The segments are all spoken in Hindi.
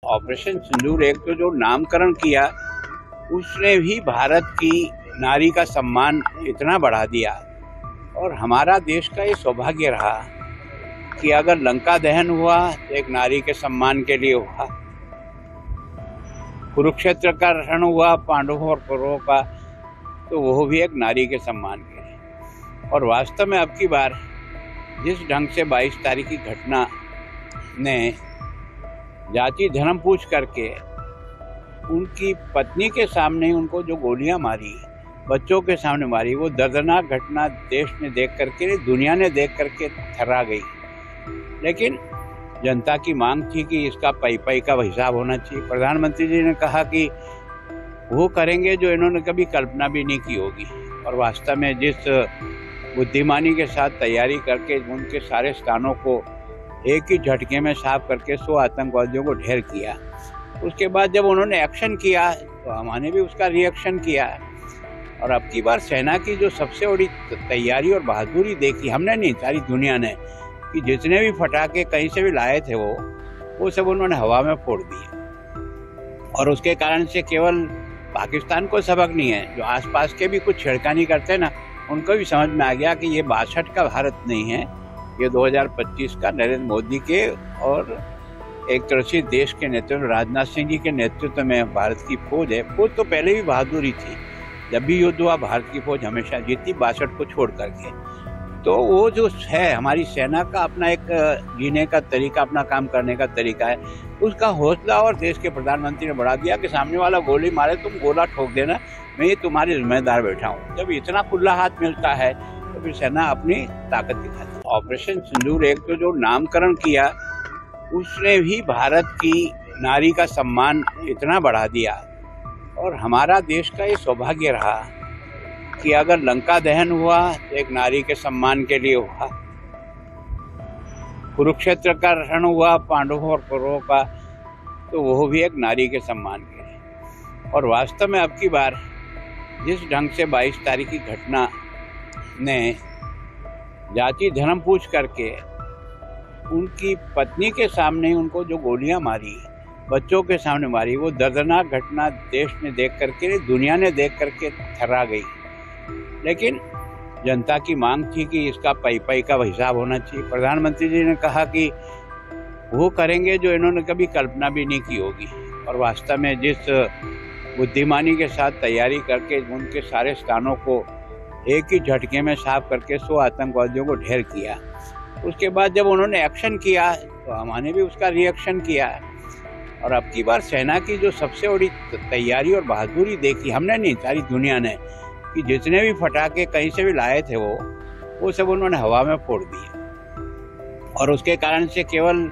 ऑपरेशन सिंदूर एक तो जो नामकरण किया उसने भी भारत की नारी का सम्मान इतना बढ़ा दिया। और हमारा देश का ये सौभाग्य रहा कि अगर लंका दहन हुआ तो एक नारी के सम्मान के लिए हुआ, कुरुक्षेत्र का रण हुआ पांडवों और कौरवों का तो वो भी एक नारी के सम्मान के लिए। और वास्तव में अब की बार जिस ढंग से 22 तारीख की घटना ने जाति धर्म पूछ करके उनकी पत्नी के सामने उनको जो गोलियां मारी, बच्चों के सामने मारी, वो दर्दनाक घटना देश ने देख करके, दुनिया ने देख करके थर्रा गई। लेकिन जनता की मांग थी कि इसका पई का हिसाब होना चाहिए। प्रधानमंत्री जी ने कहा कि वो करेंगे जो इन्होंने कभी कल्पना भी नहीं की होगी। और वास्तव में जिस बुद्धिमानी के साथ तैयारी करके उनके सारे स्थानों को एक ही झटके में साफ करके 100 आतंकवादियों को ढेर किया, उसके बाद जब उन्होंने एक्शन किया तो हमने भी उसका रिएक्शन किया। और अब की बार सेना की जो सबसे बड़ी तैयारी और बहादुरी देखी हमने नहीं, सारी दुनिया ने, कि जितने भी पटाखे कहीं से भी लाए थे वो सब उन्होंने हवा में फोड़ दिए। और उसके कारण से केवल पाकिस्तान को सबक नहीं है, जो आसपास के भी कुछ छिड़कानी करते ना, उनको भी समझ में आ गया कि ये 62 का भारत नहीं है, ये 2025 का नरेंद्र मोदी के और एक तरह से देश के नेतृत्व राजनाथ सिंह जी के नेतृत्व में भारत की फौज है। फौज तो पहले भी बहादुरी थी, जब भी युद्ध हुआ भारत की फौज हमेशा जीती 62 को छोड़ करके। तो वो जो है हमारी सेना का अपना एक जीने का तरीका, अपना काम करने का तरीका है, उसका हौसला और देश के प्रधानमंत्री ने बढ़ा दिया कि सामने वाला गोली मारे तुम गोला ठोक देना, मैं ये तुम्हारी जिम्मेदार बैठा हूँ। जब इतना खुला हाथ मिलता है तो फिर सेना अपनी ताकत दिखाती है। ऑपरेशन सिंदूर एक तो जो नामकरण किया उसने भी भारत की नारी का सम्मान इतना बढ़ा दिया। और हमारा देश का ये सौभाग्य रहा कि अगर लंका दहन हुआ तो एक नारी के सम्मान के लिए हुआ, कुरुक्षेत्र का रण हुआ पांडवों और कौरवों का तो वो भी एक नारी के सम्मान के लिए। और वास्तव में अब की बार जिस ढंग से 22 तारीख की घटना ने जाति धर्म पूछ करके उनकी पत्नी के सामने उनको जो गोलियां मारी, बच्चों के सामने मारी, वो दर्दनाक घटना देश ने देख करके, दुनिया ने देख करके थर्रा गई। लेकिन जनता की मांग थी कि इसका पई का हिसाब होना चाहिए। प्रधानमंत्री जी ने कहा कि वो करेंगे जो इन्होंने कभी कल्पना भी नहीं की होगी। और वास्तव में जिस बुद्धिमानी के साथ तैयारी करके उनके सारे स्थानों को एक ही झटके में साफ करके 100 आतंकवादियों को ढेर किया, उसके बाद जब उन्होंने एक्शन किया तो हमने भी उसका रिएक्शन किया। और अब की बार सेना की जो सबसे बड़ी तैयारी और बहादुरी देखी हमने नहीं, सारी दुनिया ने, कि जितने भी पटाखे कहीं से भी लाए थे वो सब उन्होंने हवा में फोड़ दिए। और उसके कारण से केवल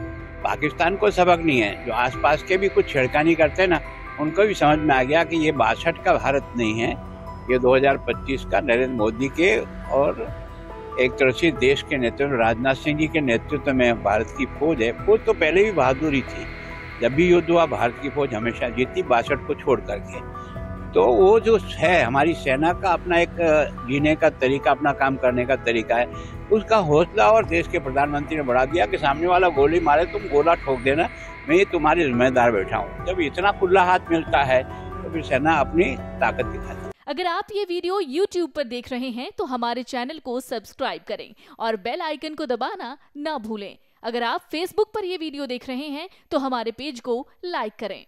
पाकिस्तान को सबक नहीं है, जो आसपास के भी कुछ छिड़कानी करते ना, उनको भी समझ में आ गया कि ये 62 का भारत नहीं है, ये 2025 का नरेंद्र मोदी के और एक तरह से देश के नेतृत्व राजनाथ सिंह जी के नेतृत्व में भारत की फौज है। फौज तो पहले भी बहादुरी थी, जब भी युद्ध हुआ भारत की फौज हमेशा जीती 62 को छोड़ करके। तो वो जो है हमारी सेना का अपना एक जीने का तरीका, अपना काम करने का तरीका है, उसका हौसला और देश के प्रधानमंत्री ने बढ़ा दिया कि सामने वाला गोली मारे तुम गोला ठोक देना, मैं ये तुम्हारी जिम्मेदार बैठा हूँ। जब इतना खुला हाथ मिलता है तो फिर सेना अपनी ताकत दिखाती है। अगर आप ये वीडियो YouTube पर देख रहे हैं तो हमारे चैनल को सब्सक्राइब करें और बेल आइकन को दबाना ना भूलें। अगर आप Facebook पर ये वीडियो देख रहे हैं तो हमारे पेज को लाइक करें।